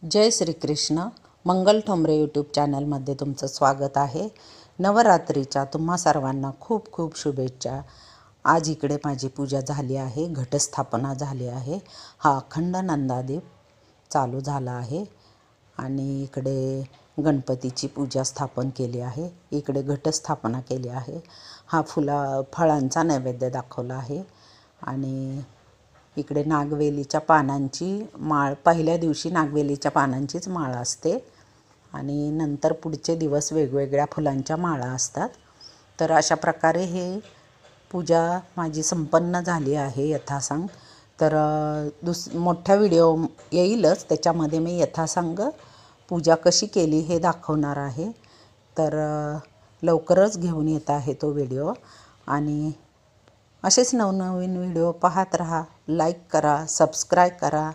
जय श्री कृष्ण. मंगल Thombare YouTube चॅनलमध्ये तुमचं स्वागत आहे. नवरात्रीच्या तुम्हा सर्वांना खूप खूप शुभेच्छा. आज इकडे माझी पूजा झाली आहे, घटस्थापना झाली आहे. हा अखंड नंदादीप चालू झाला आहे आणि इकडे गणपतीची पूजा स्थापन केली आहे. इकडे घटस्थापना केली आहे. हा फळांचा नैवेद्य दाखवला आहे आणि इकडे नागवेलीच्या पानांची माळ, पहिल्या दिवशी नागवेलीच्या पानांचीच माळ असते आणि नंतर पुढचे दिवस वेगवेगळ्या फुलांच्या माळा असतात. तर अशा प्रकारे हे पूजा माझी संपन्न झाली आहे यथासांग. तर मोठ्या व्हिडिओ येईलच, त्याच्यामध्ये मी यथासांग पूजा कशी केली हे दाखवणार आहे. तर लवकरच घेऊन येत आहे तो व्हिडिओ. आणि असेच नवनवीन व्हिडिओ पाहत राहा. लाईक करा, सबस्क्राईब करा